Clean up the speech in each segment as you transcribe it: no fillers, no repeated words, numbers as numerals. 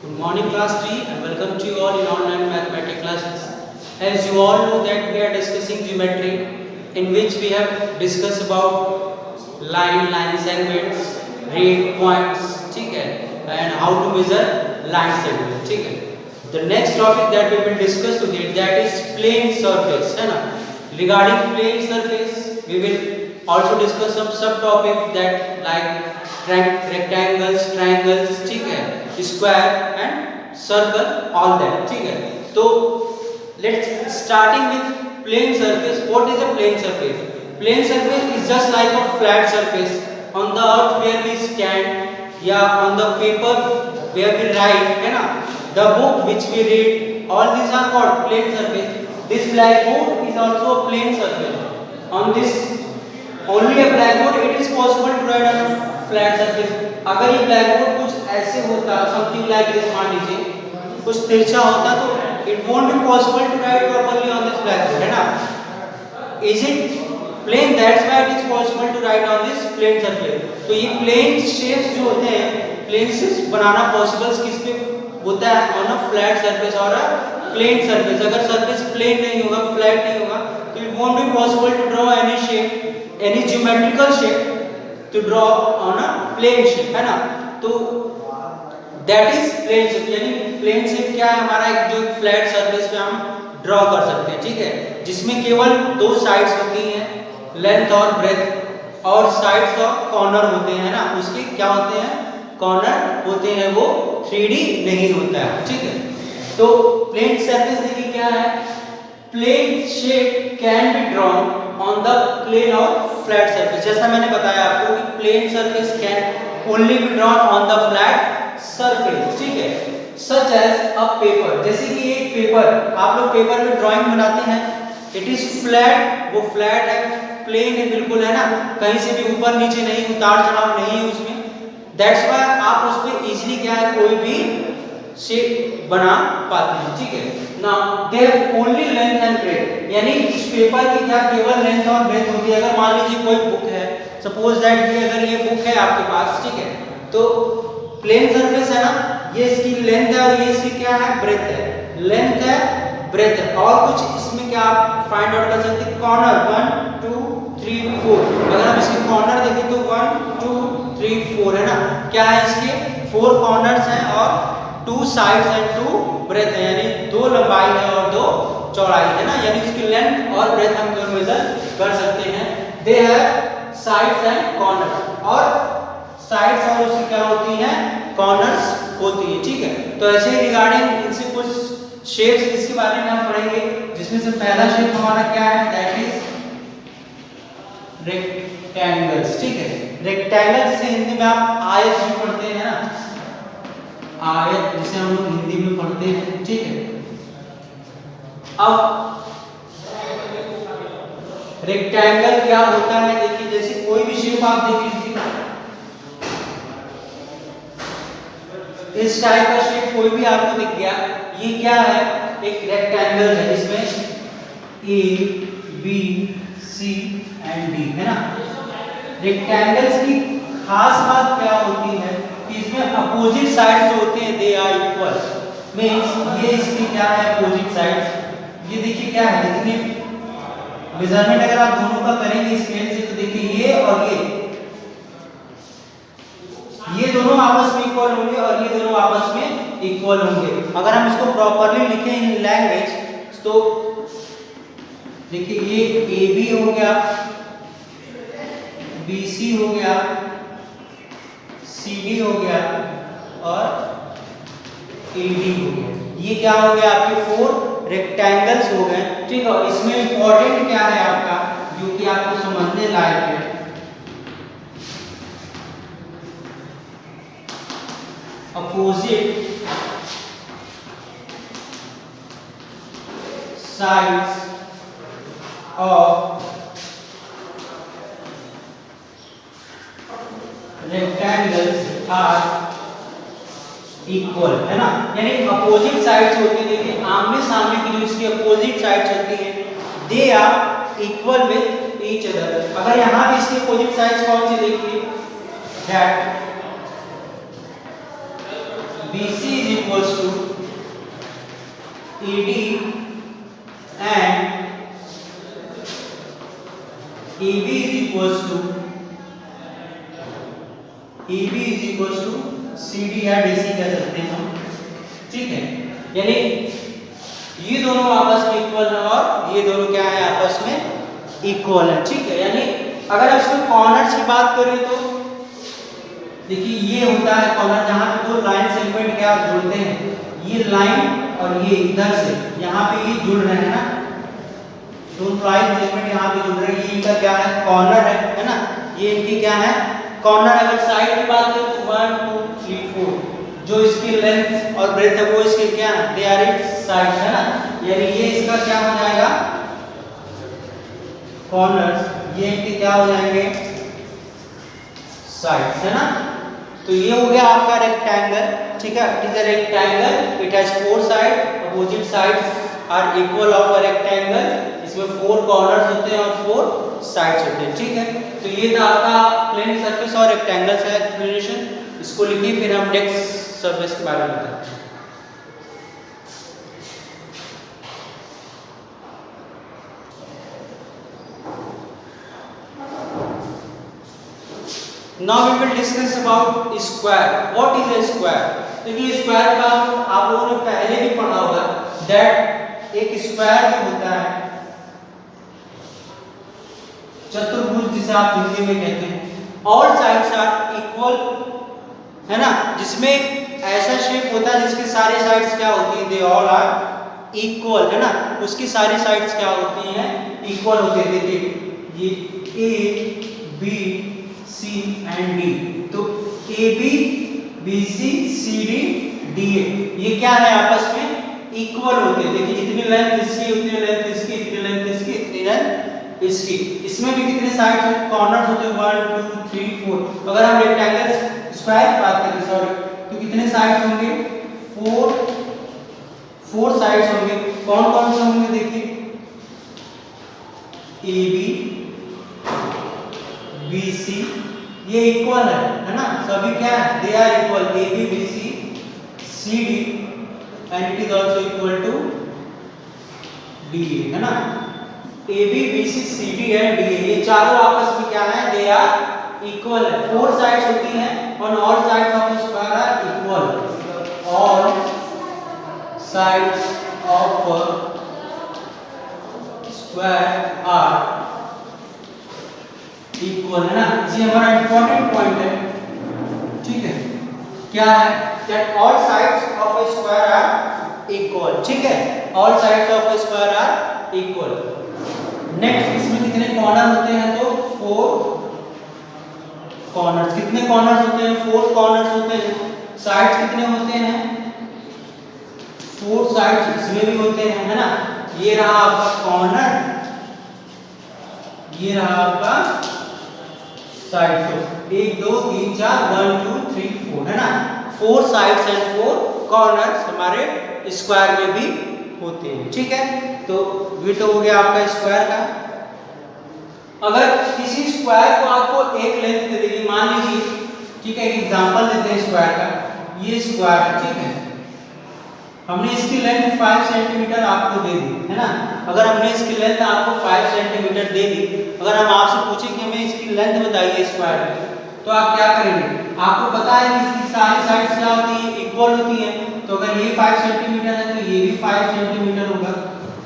Good morning class 3 and welcome to you all in online mathematics classes. As you all know that we are discussing geometry in which we have discussed about line segments, ray points, ठीक है, and how to measure line segment, ठीक है. The next topic that we will discuss today that is plane surface, है ना. Regarding plane surface, we will also discuss some subtopics that like rectangles, triangles, ठीक है, square and circle, all that, ठीक है. तो let's starting with plane surface. What is a plane surface? Plane surface is just like a flat surface on the earth where we stand या on the paper where we write, है ना, the book which we read, all these are called plane surface. This blackboard is also a plane surface. On this only a blackboard it is possible to write on a flat surface. अगर ये blackboard कुछ ऐसे होता, something like this, मान लीजिए कुछ तिरछा होता तो it won't be possible to write properly on this blackboard, है ना. Is it plane? That's why it is possible to write on this plane surface. तो ये plane shapes जो होते हैं, plane shapes बनाना possible किस पे होता है? on a flat surface और a plane surface. अगर surface plane नहीं होगा, flat नहीं होगा, तो it won't be possible to draw any shape, any geometrical shape to draw on a plane shape, है ना. तो that is plane shape. यानी plane shape क्या है? हमारा एक जो flat surface पे हम ड्रॉ कर सकते हैं, ठीक है, जिसमें केवल दो साइड्स होती हैं, लेंथ और ब्रेथ, और साइड्स और कॉर्नर होते हैं ना. उसके क्या होते हैं? कॉर्नर होते हैं, वो 3D नहीं होता है, ठीक है. तो प्लेन सरफेस देखिए क्या है? Plane shape can be drawn on the plane of flat surface. जैसा मैंने बताया आपको कि plane surface can only be drawn on the flat surface, ठीक है. सच एज अ पेपर, जैसे कि एक पेपर, आप लोग पेपर में ड्राइंग बनाते हैं, इट इज फ्लैट, वो फ्लैट है, प्लेन है, बिल्कुल, है ना, कहीं से भी ऊपर नीचे नहीं, उतार चढ़ाव नहीं है उसमें. दैट्स व्हाई आप उस पे इजीली क्या है, कोई भी शेप बना पाते हैं, ठीक है. Now they have only length and breadth, यानी इस पेपर की क्या केवल लेंथ और ब्रेथ होती है. अगर मान लीजिए कोई बुक है, सपोज दैट कि अगर ये बुक है आपके पास, ठीक है, तो प्लेन सरफेस है ना, ये इसकी लेंथ है और ये इसकी क्या है? ब्रेथ है. लेंथ है, ब्रेथ है, और कुछ इसमें क्या आप फाइंड आउट कर सकते हैं? कॉर्नर 1 2 3 4. अगर हम इसके कॉर्नर देखें तो 1 2 3 4 है ना. क्या है? इसके 4 कॉर्नर्स हैं और 2 साइड्स एंड 2 ब्रेथ है, यानी 2 लंबाई है और 2 चौड़ाई है ना. यानी इसकी लेंथ और ब्रेथ हम मेजर कर सकते हैं. They have sides and corners, और साइड्स और उसकी क्या होती हैं? कॉर्नर्स होती है, ठीक है. तो ऐसे ही रिगार्डिंग इनसे कुछ शेप्स इसके बारे में हम पढ़ेंगे, जिसमें से पहला शेप हमारा क्या है? दैट इज रेक्टेंगल्स, ठीक है. रेक्टेंगल जिसे हिंदी में आप आयत भी पढ़ते हैं ना, आयत जिसे हम लोग हिंदी में पढ़ते हैं, ठीक है. अब रेक्टेंगल क्या होता है? देखिए, जैसे कोई भी शेप आप देख लीजिए, इस टाइप का शेप कोई भी आपको दिख गया, ये क्या है? एक रेक्टेंगल है, जिसमें A B C and D है ना. रेक्टेंगल्स की खास बात क्या होती है कि इसमें अपोजिट साइड्स जो होते हैं दे आर इक्वल. मींस ये इसकी क्या है? Opposite sides. ये देखिए क्या है, जितने मेजरमेंट अगर आप दोनों का करेंगे स्केल से, तो देखिए ये और ये दोनों आपस में इक्वल होंगे और ये दोनों आपस में इक्वल होंगे. अगर हम इसको प्रॉपर्ली लिखें इन लैंग्वेज, तो देखिए ये AB हो गया, BC हो गया, CD हो गया और AD हो गया. ये क्या हो गया? आपके 4 रेक्टेंगल्स हो गए, ठीक है. इसमें इंपॉर्टेंट क्या है आपका, जो कि आपको समझने लायक है? opposite sides of rectangles are equal, है ना. यानी अपोजिट साइड्स होती है, देखिए आमने सामने की जो इसकी अपोजिट साइड्स होती है, they are equal with each other. अगर यहाँ भी इसकी अपोजिट साइड्स कौन सी देखिए? That BC is equals to ED and EB is equals to CD या DC कह सकते हैं हम, ठीक है। यानी ये दोनों आपस में इक्वल है और ये दोनों क्या है आपस में इक्वल है, ठीक है। यानी अगर इसमें कॉर्नर्स की बात करें तो देखिए ये होता है कॉर्नर जहाँ पे दो लाइन सेगमेंट क्या जुड़ते हैं, ये लाइन और ये इधर से यहाँ पे ये जुड़ रहे हैं ना, दो लाइन सेगमेंट यहाँ पे जुड़ रहे हैं, ये इनका क्या है कॉर्नर है ना, ये इनकी क्या है कॉर्नर। अगर साइड की बात करें तो 1 2 3 4 जो इसकी लेंथ और ब्रेथ है वो इसके क्या है दे आर इट्स साइड है ना, यानी ये इसका क्या हो जाएगा कॉर्नर्स, ये इनके क्या हो जाएंगे साइड है ना। तो ये हो गया आपका रेक्टेंगल, ठीक है। It is a rectangle, it has 4 side, opposite sides are equal of a rectangle, इसमें 4 कॉर्नर्स होते हैं और 4 साइड्स होते हैं, ठीक है। तो ये था आपका प्लेन सरफेस और रेक्टेंगल से एक्सप्लेनेशन, इसको लिखिए फिर हम नेक्स्ट सरफेस के बारे में बताते हैं। Now we will discuss about square. What is a square? देखिए स्क्वायर का आप लोगों ने पहले भी पढ़ा होगा that एक स्क्वायर होता है चतुर्भुज जिसे आप हिंदी में कहते हैं, ऑल साइड्स आर इक्वल है ना, जिसमें ऐसा शेप होता है जिसके सारे साइड्स क्या होती हैं दे ऑल आर इक्वल है ना, उसकी सारी साइड्स क्या होती हैं इक्वल होती है। देखिए ये A B C and D, तो AB BC CD DA ये क्या है आपस में इक्वल होते हैं। देखिए जितनी लेंथ इसकी उतनी लेंथ इसकी, इतनी लेंथ इसकी इतनी लेंथ इसकी। इसमें भी कितने साइड कॉर्नर्स होते हैं 1 2 3 4। अगर हम रेक्टेंगल स्क्वायर की बात करें सॉरी तो कितने साइड्स होंगे 4 साइड्स होंगे। कौन कौन से होंगे देखिए AB BC ये इक्वल है ना, सभी क्या है they are equal AB BC CD and it is also equal to DA है ना। AB BC CD and DA ये चारों आपस में क्या है दे आर इक्वल है। 4 साइड्स होती हैं और all sides of square are equal, all sides of square are equal है ना, ये हमारा इंपॉर्टेंट पॉइंट है, ठीक है। क्या है that all sides of a square are equal, ठीक है, all sides of a square are equal. Next इसमें कितने कॉर्नर होते हैं तो 4 कॉर्नर्स। कितने कॉर्नर्स होते हैं 4 कॉर्नर्स होते हैं। साइड्स कितने होते हैं 4 साइड्स इसमें भी होते हैं है ना। ये रहा आपका कॉर्नर, ये रहा आपका साइड, तो 1 2 3 4 1 2 3 4 है ना। 4 साइड्स एंड 4 कॉर्नर्स हमारे स्क्वायर में भी होते हैं, ठीक है। तो ये तो हो गया आपका स्क्वायर का। अगर किसी स्क्वायर को आपको एक लेंथ दे देगी, मान लीजिए, ठीक है, एक एग्जांपल देते हैं स्क्वायर का, ये स्क्वायर है, ठीक है, हमने इसकी लेंथ 5 सेंटीमीटर आपको दे दी है ना। अगर हमने इसकी लेंथ आपको 5 सेंटीमीटर दे दी, अगर हम आपसे पूछें कि हमें इसकी लेंथ बताइए स्क्वायर की, तो आप क्या करेंगे, आपको पता है कि इसकी सारी साइड्स क्या होती है इक्वल होती है। तो अगर ये 5 सेंटीमीटर है तो ये भी 5 सेंटीमीटर होगा,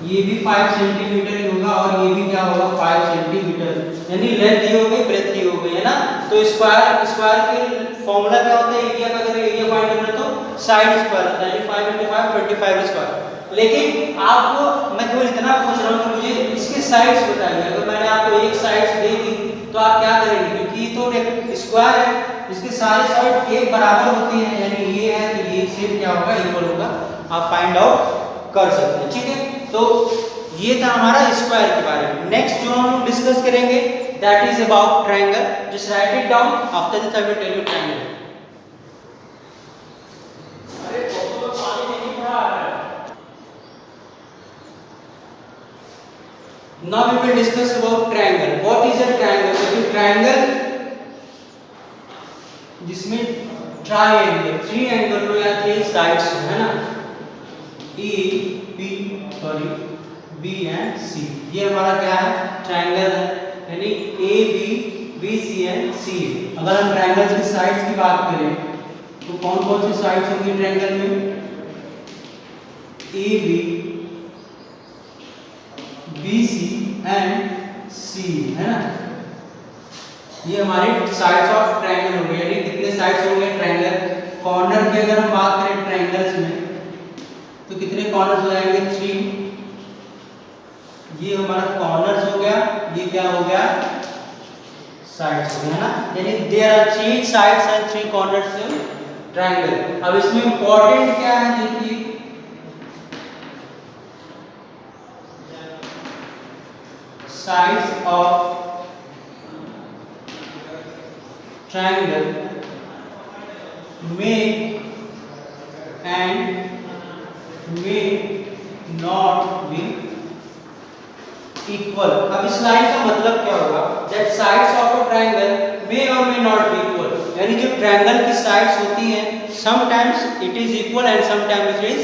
ये भी 5 सेंटीमीटर ही होगा और ये भी क्या होगा 5 सेंटीमीटर, यानी लेंथ ये हो गई ब्रेथ ये हो गई है ना। तो स्क्वायर के फॉर्मूला क्या होता है, एरिया का अगर एरिया फाइंड करना है तो साइड स्क्वायर होता है, 5 × 5 25 स्क्वायर। लेकिन आपको मैं केवल इतना पूछ रहा हूँ कि मुझे इसके साइड्स बताइए। अगर मैंने आपको एक साइड्स दे दी तो आप क्या करेंगे, क्योंकि तो स्क्वायर है, इसके सारे साइड एक बराबर होती हैं, यानी ये है तो ये सेम क्या होगा इक्वल होगा, आप फाइंड आउट कर सकते हैं, ठीक है। तो ये था हमारा स्क्वायर के बारे में। नेक्स्ट जो हम लोग डिस्कस करेंगे that is about triangle. Just write it down, after this I will tell you triangle. अरे तो पानी नहीं पड़ा है। Now we will discuss about triangle. What is a triangle? तो ट्रायंगल जिसमें ट्राइंगल, थ्री एंगल लो या थ्री साइड्स है ना, A B sorry B and C, ये हमारा क्या है ट्राइंगल है, यानी ए बी सी एंड सी। अगर हम ट्राइंगल्स की साइड्स की बात करें तो कौन कौन सी साइड्स होंगी ट्राइंगल में, ए बी सी एंड सी है ना, ये हमारी साइड्स ऑफ ट्रायंगल हो गए। यानी कितने साइड्स होंगे ट्रायंगल, कॉर्नर की अगर हम बात करें ट्रायंगल्स में तो कितने कॉर्नर्स हो जाएंगे, 3, ये हमारा कॉर्नर्स हो गया, ये क्या हो गया साइड्स हो गया ना, यानी there are 3 sides and 3 corners in triangle. अब इसमें इंपॉर्टेंट क्या है देखिए, sides of triangle may and may not be equal। अब इस लाइन का मतलब क्या होगा, that sides of a triangle may or may not be equal, यानी जो ट्रायंगल की साइड्स होती हैं sometimes it is equal and sometimes it is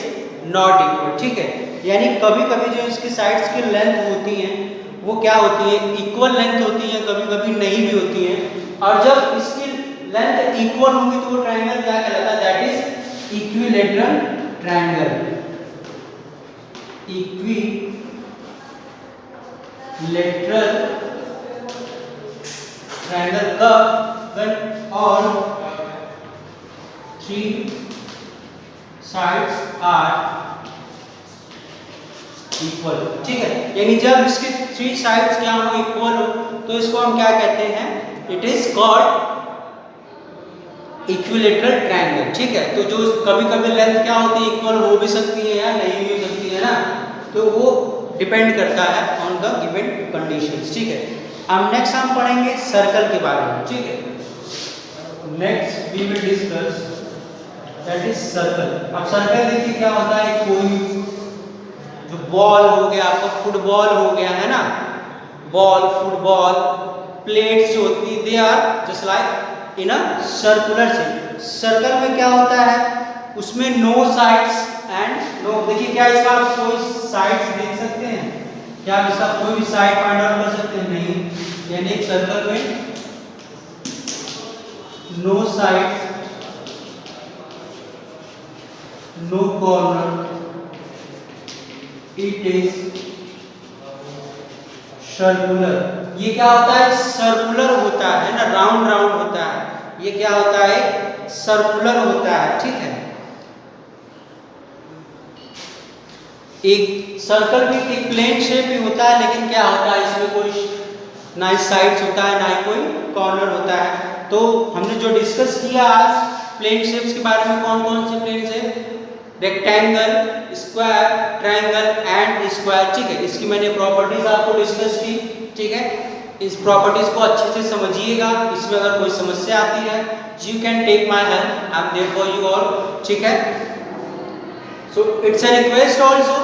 not equal, ठीक है, यानी कभी कभी जो इसकी साइड्स की लेंथ होती हैं वो क्या होती है इक्वल लेंथ होती है, कभी कभी नहीं भी होती है, और जब इसकी लेंथ इक्वल होगी तो वो ट्रायंगल क्या कहलाता है, that is equilateral triangle, equilateral triangle कब, when all 3 sides are equal, ठीक है, यानी जब इसके 3 साइड्स क्या हो इक्वल हो तो इसको हम क्या कहते हैं, it is called equilateral triangle, ठीक है। तो जो कभी कभी लेंथ क्या होती है इक्वल हो भी सकती है या नहीं भी हो सकती है ना, तो वो डिपेंड करता है ऑन द गिवन कंडीशंस, ठीक है। अब नेक्स्ट हम पढ़ेंगे सर्कल के बारे में, ठीक है, next we will discuss that is circle. अब सर्कल देखिए क्या होता है, कोई जो बॉल हो गया आपका, फुटबॉल हो गया है ना, बॉल फुटबॉल प्लेट्स जो होती है they are just like in a circular shape. Circle में क्या होता है, उसमें नो साइड्स एंड नो, देखिए क्या इसका आप कोई साइड्स देख सकते हैं, क्या आप इसका कोई भी साइड फाइंड आउट कर सकते हैं, नहीं, यानी एक सर्कल में no sides no corner, it is circular. ये क्या होता है सर्कुलर होता है ना, राउंड राउंड होता है, ये क्या होता है सर्कुलर होता है, ठीक है। एक सर्कल भी एक प्लेन शेप भी होता है, लेकिन क्या होता है इसमें कोई ना ही साइड्स होता है ना ही कोई कॉर्नर होता है। तो हमने जो डिस्कस किया आज प्लेन शेप्स के बारे में, कौन कौन से plane shape, rectangle, square, triangle and square, ठीक है। इसकी मैंने प्रॉपर्टीज आपको डिस्कस की, ठीक है। इस प्रॉपर्टीज को अच्छे से समझिएगा, इसमें अगर कोई समस्या आती है you can take my help, I am there for you all, ठीक है। So it's a request also,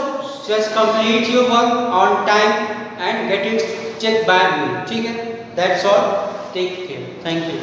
just complete your work on time and get it check by me, ठीक है। That's all, take care, thank you.